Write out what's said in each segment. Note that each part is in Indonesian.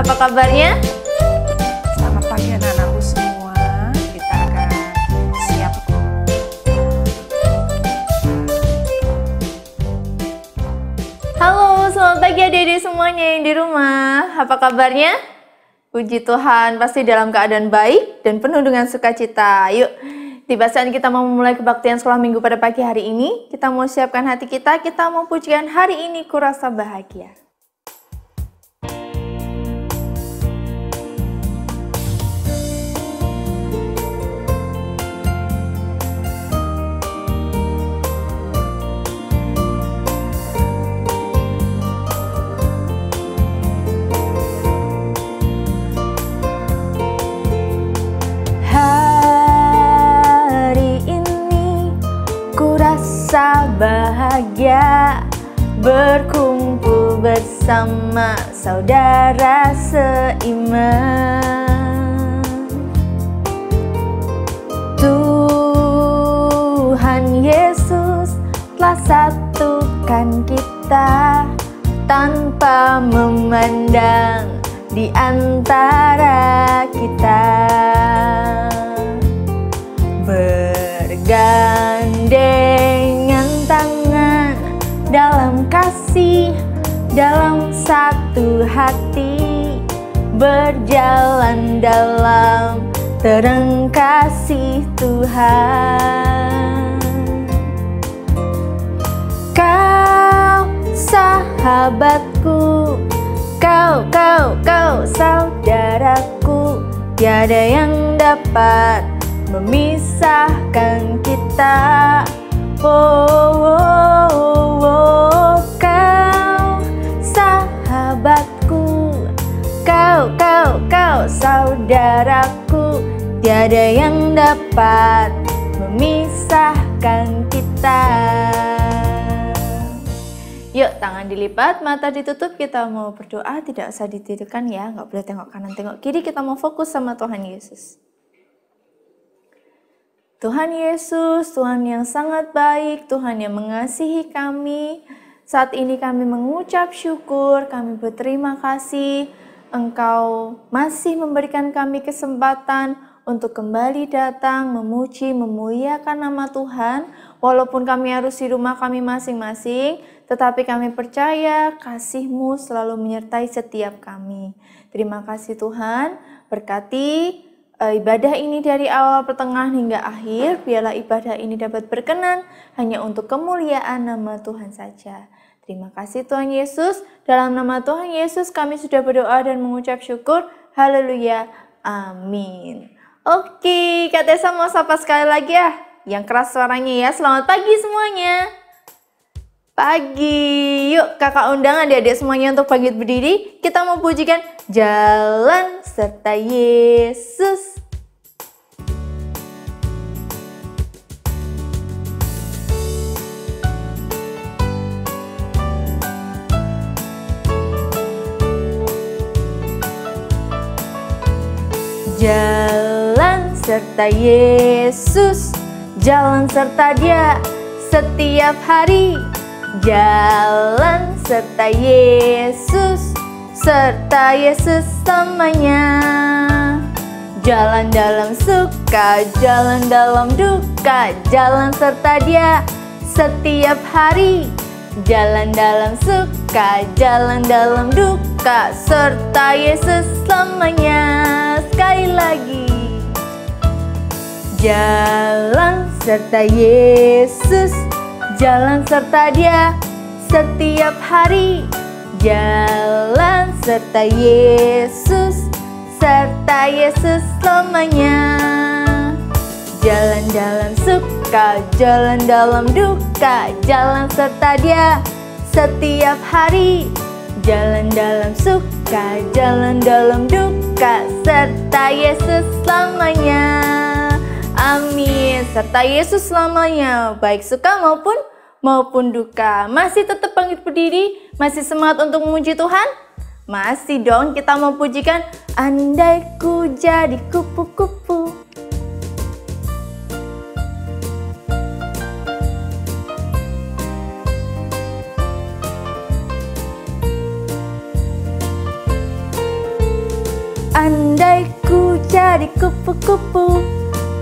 Apa kabarnya? Selamat pagi anak-anakku semua. Kita akan siap. Halo, selamat pagi adik-adik semuanya yang di rumah. Apa kabarnya? Puji Tuhan, pasti dalam keadaan baik dan penuh dengan sukacita. Yuk, tiba saat kita mau memulai kebaktian sekolah minggu pada pagi hari ini. Kita mau siapkan hati kita mau pujikan hari ini kurasa bahagia. Bahagia berkumpul bersama saudara seiman. Tuhan Yesus telah satukan kita tanpa memandang di antara kita. Bergandengan tangan dalam kasih, dalam satu hati, berjalan dalam terang kasih Tuhan. Kau sahabatku, kau saudaraku, tiada yang dapat memisahkan kita. Kau sahabatku, kau saudaraku, tiada yang dapat memisahkan kita. Yuk, tangan dilipat, mata ditutup, kita mau berdoa, tidak usah ditidurkan ya, nggak boleh tengok kanan, tengok kiri, kita mau fokus sama Tuhan Yesus. Tuhan Yesus, Tuhan yang sangat baik, Tuhan yang mengasihi kami. Saat ini kami mengucap syukur, kami berterima kasih. Engkau masih memberikan kami kesempatan untuk kembali datang, memuji, memuliakan nama Tuhan. Walaupun kami harus di rumah kami masing-masing, tetapi kami percaya kasih-Mu selalu menyertai setiap kami. Terima kasih Tuhan, berkati ibadah ini dari awal, pertengahan hingga akhir. Biarlah ibadah ini dapat berkenan hanya untuk kemuliaan nama Tuhan saja. Terima kasih Tuhan Yesus. Dalam nama Tuhan Yesus kami sudah berdoa dan mengucap syukur. Haleluya. Amin. Oke, Kak Tessa mau sapa sekali lagi ya. Yang keras suaranya ya. Selamat pagi semuanya. Pagi. Yuk kakak undang adik-adik semuanya untuk bangkit berdiri. Kita mau pujikan Jalan Serta Yesus. Jalan serta Yesus, jalan serta Dia setiap hari. Jalan serta Yesus selamanya. Jalan dalam suka, jalan dalam duka, jalan serta Dia setiap hari. Jalan dalam suka, jalan dalam duka, serta Yesus selamanya. Sekali lagi. Jalan serta Yesus, jalan serta Dia setiap hari. Jalan serta Yesus selamanya. Jalan dalam suka, jalan dalam duka, jalan serta Dia setiap hari. Jalan dalam suka, jalan dalam duka, serta Yesus selamanya. Amin. Serta Yesus selamanya, baik suka maupun duka. Masih tetap bangkit berdiri? Masih semangat untuk memuji Tuhan? Masih dong, kita mau pujikan Andai Ku Jadi Kupu-Kupu. jadi kupu-kupu,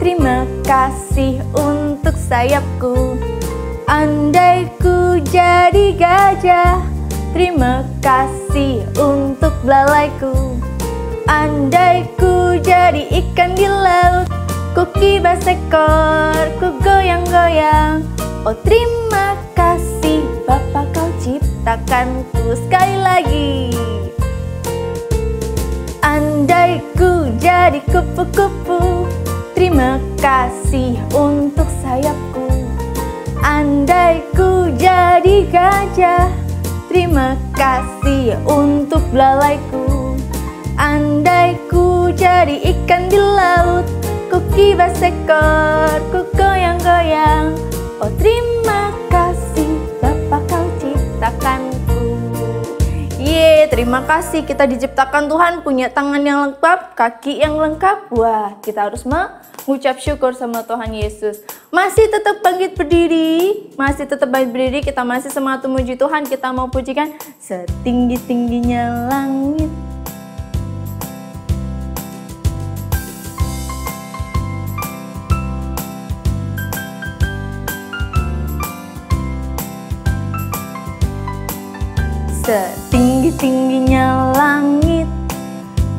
terima kasih untuk sayapku. Andai ku jadi gajah, terima kasih untuk belalaiku. Andai ku jadi ikan di laut, ku kibas ekor, ku goyang-goyang. Oh terima kasih Bapa, kau ciptakanku. Sekali lagi. Andai ku jadi kupu-kupu, terima kasih untuk sayapku. Andai ku jadi gajah, terima kasih untuk belalaiku. Andai ku jadi ikan di laut, ku kibas ekor, ku goyang-goyang. Oh terima kasih Bapa, kau ciptakanku. Terima kasih kita diciptakan Tuhan, punya tangan yang lengkap, kaki yang lengkap. Wah, kita harus mengucap syukur sama Tuhan Yesus. Masih tetap bangkit berdiri, kita masih semangat memuji Tuhan. Kita mau pujikan setinggi-tingginya langit. Setinggi-tingginya langit,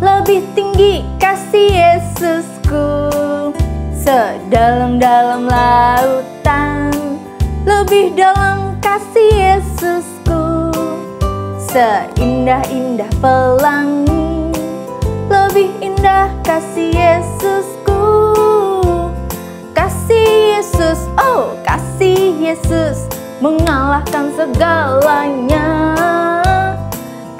lebih tinggi kasih Yesusku. Sedalam-dalam lautan, lebih dalam kasih Yesusku. Seindah-indah pelangi, lebih indah kasih Yesusku. Kasih Yesus, oh kasih Yesus, mengalahkan segalanya.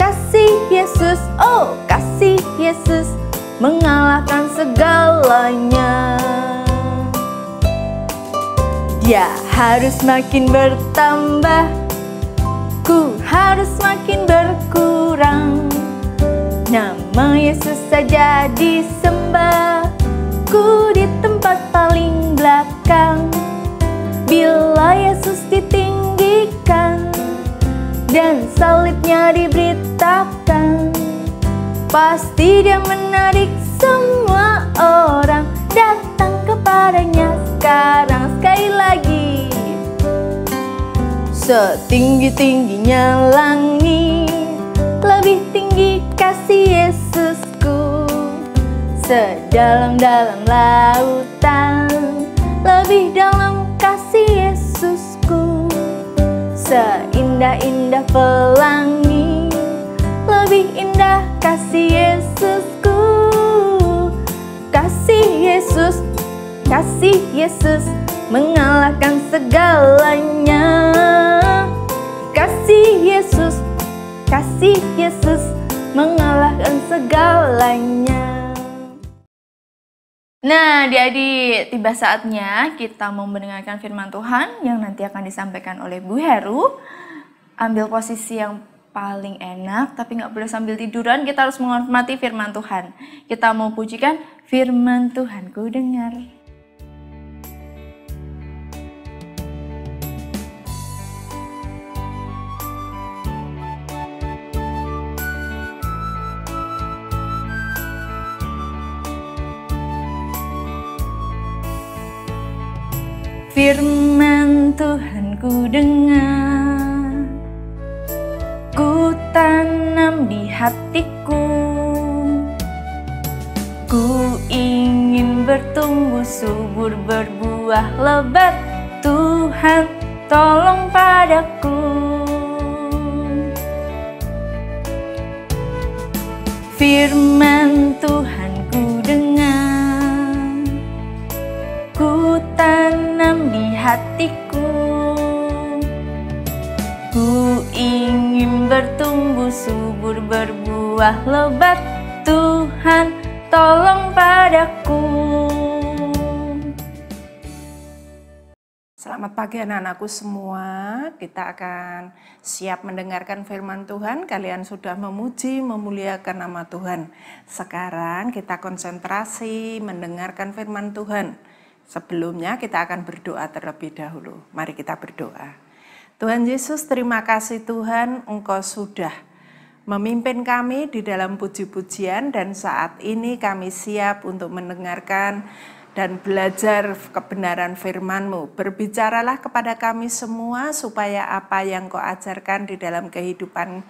Kasih Yesus, oh kasih Yesus, mengalahkan segalanya. Dia harus makin bertambah, ku harus makin berkurang. Nama Yesus saja disembah, ku di tempat paling belakang. Bila Yesus ditinggikan dan salibnya diberitakan, pasti dia menarik semua orang datang kepadanya sekarang. Sekali lagi. Setinggi-tingginya langit, lebih tinggi kasih Yesusku. Sedalam-dalam lautan, lebih dalam kasih Yesusku. Seindah-indah pelangi, lebih indah kasih Yesusku. Kasih Yesus, kasih Yesus, mengalahkan segalanya. Kasih Yesus, kasih Yesus, mengalahkan segalanya. Nah, adik-adik, tiba saatnya kita mau mendengarkan firman Tuhan yang nanti akan disampaikan oleh Bu Heru. Ambil posisi yang paling enak, tapi nggak boleh sambil tiduran. Kita harus menghormati firman Tuhan. Kita mau pujikan firman Tuhan, ku dengar. Firman Tuhan ku dengar, ku tanam di hatiku. Ku ingin bertumbuh subur, berbuah lebat. Tuhan tolong padaku. Firman Tuhan ku dengar, ku tanam di hatiku. Ku ingin bertumbuh subur, berbuah lebat. Tuhan tolong padaku. Selamat pagi anak-anakku semua. Kita akan siap mendengarkan firman Tuhan. Kalian sudah memuji, memuliakan nama Tuhan. Sekarang kita konsentrasi mendengarkan firman Tuhan. Sebelumnya kita akan berdoa terlebih dahulu. Mari kita berdoa. Tuhan Yesus, terima kasih Tuhan, Engkau sudah memimpin kami di dalam puji-pujian, dan saat ini kami siap untuk mendengarkan dan belajar kebenaran firman-Mu. Berbicaralah kepada kami semua supaya apa yang Kau ajarkan di dalam kehidupan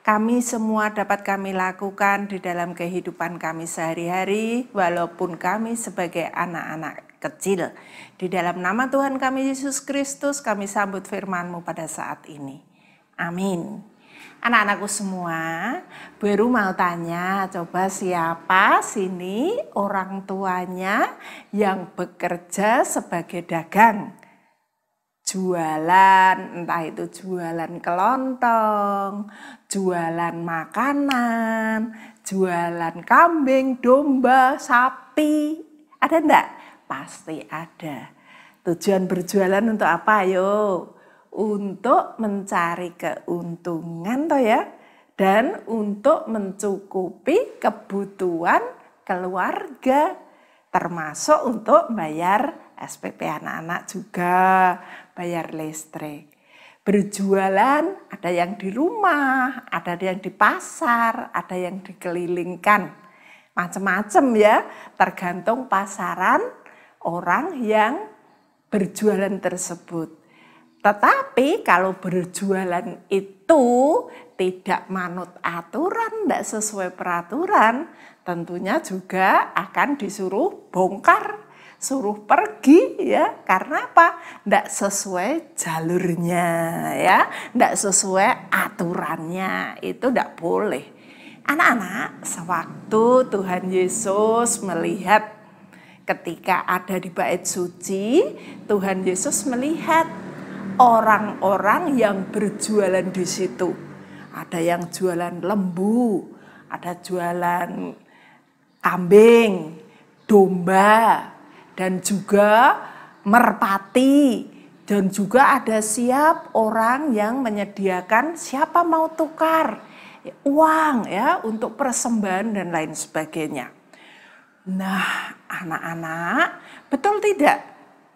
kami semua dapat kami lakukan di dalam kehidupan kami sehari-hari, walaupun kami sebagai anak-anak kecil. Di dalam nama Tuhan kami Yesus Kristus, kami sambut firman-Mu pada saat ini. Amin. Anak-anakku semua, baru mau tanya, coba siapa sini orang tuanya yang bekerja sebagai dagang? Jualan, entah itu jualan kelontong, jualan makanan, jualan kambing, domba, sapi. Ada enggak? Pasti ada. Tujuan berjualan untuk apa, yo? Untuk mencari keuntungan toh ya, dan untuk mencukupi kebutuhan keluarga, termasuk untuk bayar SPP anak-anak juga, bayar listrik. Berjualan ada yang di rumah, ada yang di pasar, ada yang dikelilingkan. Macam-macam ya, tergantung pasaran orang yang berjualan tersebut. Tetapi kalau berjualan itu tidak manut aturan, tidak sesuai peraturan, tentunya juga akan disuruh bongkar, suruh pergi ya. Karena apa? Tidak sesuai jalurnya ya, tidak sesuai aturannya, itu tidak boleh. Anak-anak, sewaktu Tuhan Yesus melihat ketika ada di bait suci, Tuhan Yesus melihat orang-orang yang berjualan di situ. Ada yang jualan lembu, ada jualan kambing, domba, dan juga merpati. Dan juga ada siap orang yang menyediakan siapa mau tukar uang ya untuk persembahan dan lain sebagainya. Nah, anak-anak, betul tidak?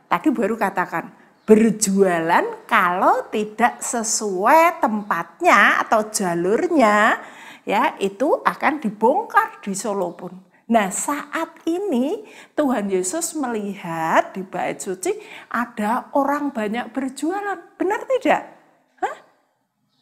Tadi baru katakan, berjualan kalau tidak sesuai tempatnya atau jalurnya, ya itu akan dibongkar di Solo pun. Nah, saat ini Tuhan Yesus melihat di bait suci ada orang banyak berjualan. Benar tidak? Hah?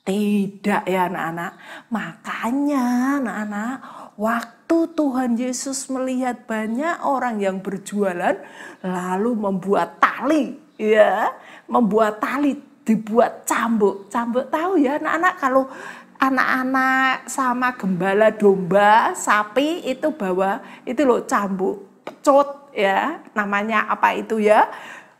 Tidak ya anak-anak. Makanya anak-anak, waktu Tuhan Yesus melihat banyak orang yang berjualan, lalu membuat tali, ya, membuat tali, dibuat cambuk. Cambuk tahu ya anak-anak, kalau anak-anak sama gembala domba, sapi itu bawa itu loh cambuk, pecut ya, namanya apa itu ya.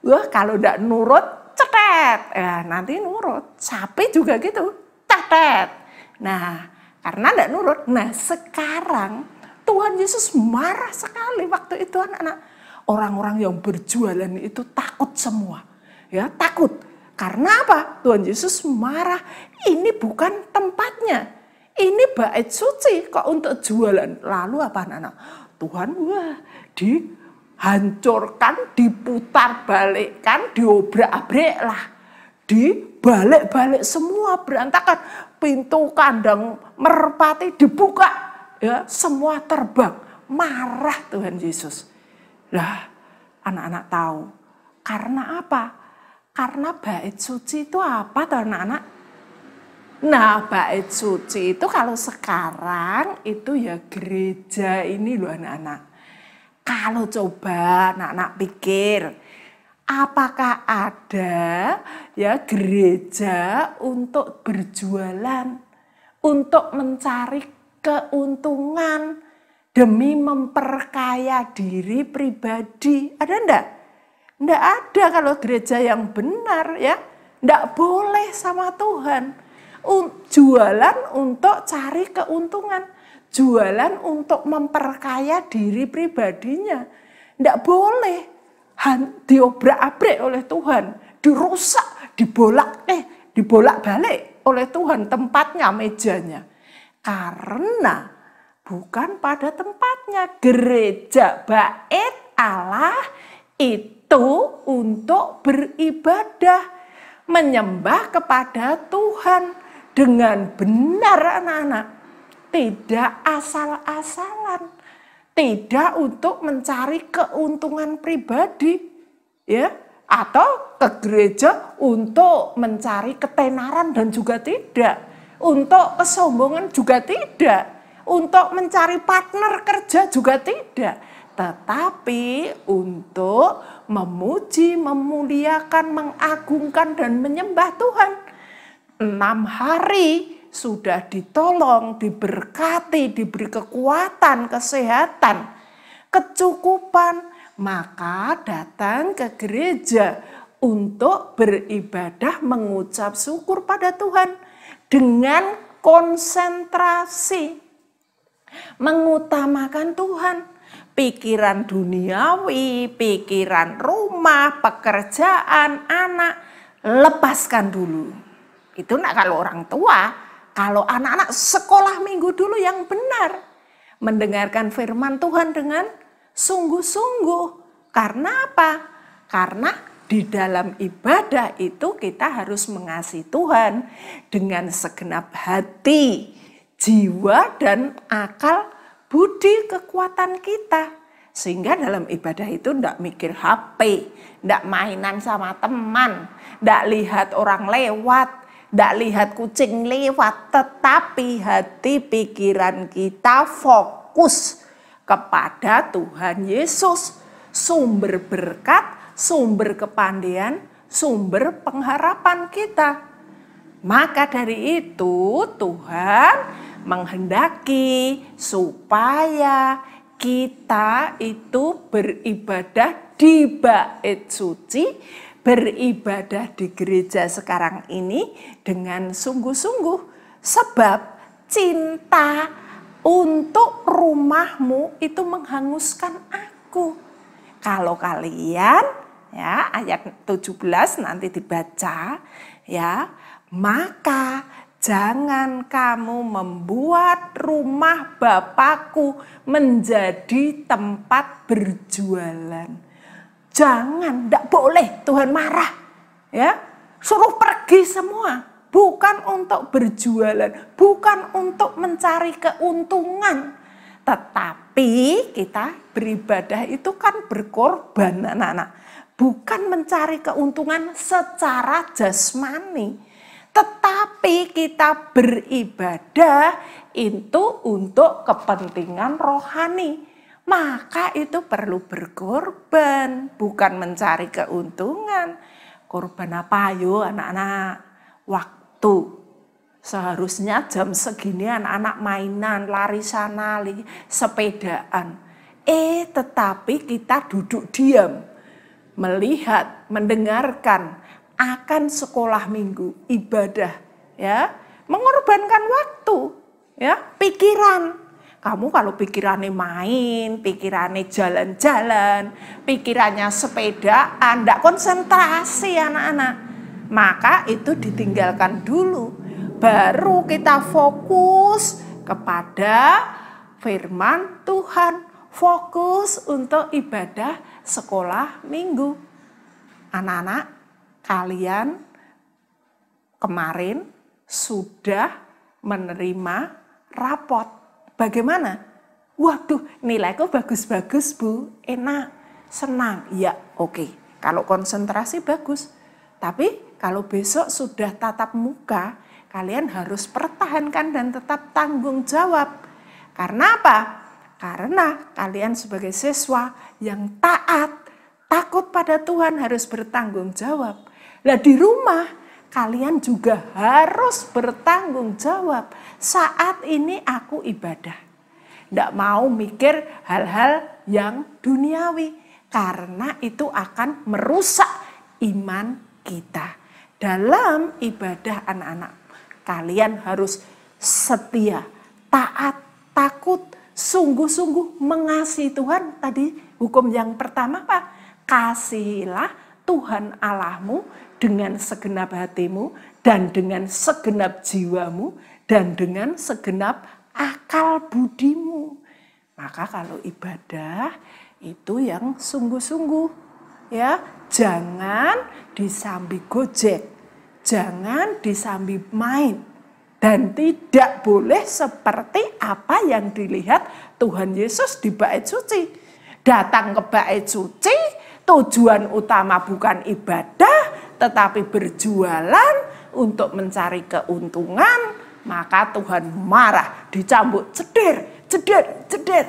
Wah, kalau enggak nurut, cetet. Ya, nanti nurut. Sapi juga gitu, cetet. Nah, karena enggak nurut. Nah, sekarang Tuhan Yesus marah sekali waktu itu anak-anak. Orang-orang yang berjualan itu takut semua. Ya, takut. Karena apa? Tuhan Yesus marah. Ini bukan tempatnya. Ini bait suci kok untuk jualan. Lalu apa anak-anak? Tuhan dihancurkan, diputar balikkan, diobrak-abrik lah. Dibalik-balik semua berantakan. Pintu kandang merpati dibuka. Ya, semua terbang. Marah Tuhan Yesus. Lah, anak-anak tahu. Karena apa? Karena bait suci itu apa tuh anak-anak? Nah, bait suci itu kalau sekarang itu ya gereja ini loh anak-anak. Kalau coba anak-anak pikir, apakah ada ya gereja untuk berjualan, untuk mencari keuntungan demi memperkaya diri pribadi? Ada enggak? Enggak ada kalau gereja yang benar ya. Enggak boleh sama Tuhan. Jualan untuk cari keuntungan. Jualan untuk memperkaya diri pribadinya. Enggak boleh. Diobrak-abrik oleh Tuhan. Dirusak, dibolak-balik oleh Tuhan tempatnya, mejanya. Karena bukan pada tempatnya. Gereja bait Allah itu untuk beribadah, menyembah kepada Tuhan dengan benar anak-anak. tidak asal-asalan, tidak untuk mencari keuntungan pribadi, ya, atau ke gereja untuk mencari ketenaran dan juga tidak, untuk kesombongan juga tidak, untuk mencari partner kerja juga tidak, tetapi untuk memuji, memuliakan, mengagungkan dan menyembah Tuhan. 6 hari sudah ditolong, diberkati, diberi kekuatan, kesehatan, kecukupan, maka datang ke gereja untuk beribadah, mengucap syukur pada Tuhan dengan konsentrasi, mengutamakan Tuhan. Pikiran duniawi, pikiran rumah, pekerjaan, anak, lepaskan dulu. Itu nak kalau orang tua, kalau anak-anak sekolah minggu dulu yang benar. Mendengarkan firman Tuhan dengan sungguh-sungguh. Karena apa? Karena di dalam ibadah itu kita harus mengasihi Tuhan dengan segenap hati, jiwa, dan akal, budi, kekuatan kita. Sehingga dalam ibadah itu tidak mikir HP, tidak mainan sama teman, tidak lihat orang lewat, tidak lihat kucing lewat, tetapi hati pikiran kita fokus kepada Tuhan Yesus, sumber berkat, sumber kepandaian, sumber pengharapan kita. Maka dari itu Tuhan menghendaki supaya kita itu beribadah di bait suci, beribadah di gereja sekarang ini dengan sungguh-sungguh. Sebab cinta untuk rumahmu itu menghanguskan aku. Kalau kalian, ya, ayat 17 nanti dibaca, ya, maka jangan kamu membuat rumah Bapakku menjadi tempat berjualan. Jangan, tidak boleh, Tuhan marah. Ya, suruh pergi semua. Bukan untuk berjualan, bukan untuk mencari keuntungan. Tetapi kita beribadah itu kan berkorban, anak-anak. Bukan mencari keuntungan secara jasmani. Tetapi kita beribadah itu untuk kepentingan rohani. Maka itu perlu berkorban, bukan mencari keuntungan. Korban apa ayo anak-anak? Waktu. Seharusnya jam segini anak-anak mainan, lari sana, sepedaan. Tetapi kita duduk diam, melihat, mendengarkan akan sekolah minggu, ibadah, ya, mengorbankan waktu, ya, pikiran. Kamu kalau pikirannya main, pikirannya jalan-jalan, pikirannya sepedaan, tidak konsentrasi anak-anak, maka itu ditinggalkan dulu. Baru kita fokus kepada firman Tuhan, fokus untuk ibadah sekolah minggu. Anak-anak, kalian kemarin sudah menerima rapot. Bagaimana? Waduh, nilaiku bagus-bagus Bu, enak, senang. Ya oke, kalau konsentrasi bagus. Tapi kalau besok sudah tatap muka, kalian harus pertahankan dan tetap tanggung jawab. Karena apa? Karena kalian sebagai siswa yang taat, takut pada Tuhan harus bertanggung jawab. Nah di rumah kalian juga harus bertanggung jawab. Saat ini aku ibadah. Tidak mau mikir hal-hal yang duniawi. Karena itu akan merusak iman kita. Dalam ibadah anak-anak, kalian harus setia, taat, takut, sungguh-sungguh mengasihi Tuhan. Tadi hukum yang pertama apa? Kasihilah Tuhan Allahmu dengan segenap hatimu dan dengan segenap jiwamu dan dengan segenap akal budimu. Maka kalau ibadah itu yang sungguh-sungguh, ya, jangan disambi gojek, jangan disambi main, Dan tidak boleh seperti apa yang dilihat Tuhan Yesus di bait suci. Datang ke bait suci, tujuan utama bukan ibadah, tetapi berjualan untuk mencari keuntungan. Maka Tuhan marah, dicambuk, ceder, ceder, ceder.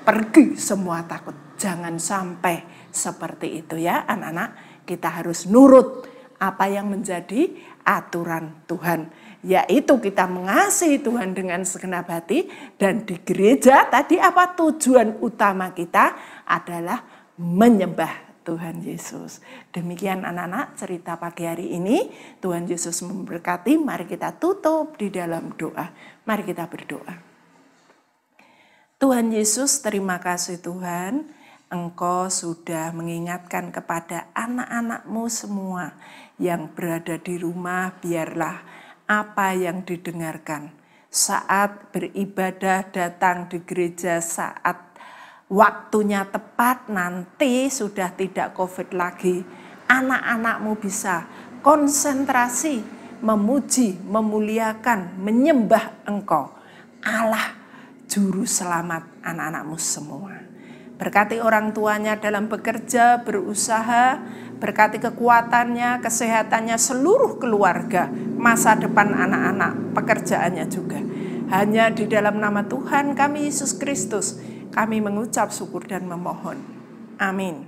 Pergi semua takut. Jangan sampai seperti itu ya anak-anak. Kita harus nurut apa yang menjadi aturan Tuhan, yaitu kita mengasihi Tuhan dengan segenap hati. Dan di gereja tadi apa tujuan utama kita adalah menyembah Tuhan Yesus. Demikian anak-anak cerita pagi hari ini. Tuhan Yesus memberkati. Mari kita tutup di dalam doa. Mari kita berdoa. Tuhan Yesus, terima kasih Tuhan. Engkau sudah mengingatkan kepada anak-anak-Mu semua yang berada di rumah, biarlah apa yang didengarkan saat beribadah, datang di gereja saat waktunya tepat, nanti sudah tidak COVID lagi. Anak-anak-Mu bisa konsentrasi, memuji, memuliakan, menyembah Engkau, Allah Juru Selamat anak-anak-Mu semua. Berkati orang tuanya dalam bekerja, berusaha, berkati kekuatannya, kesehatannya, seluruh keluarga, masa depan anak-anak, pekerjaannya juga. Hanya di dalam nama Tuhan kami Yesus Kristus, kami mengucap syukur dan memohon. Amin.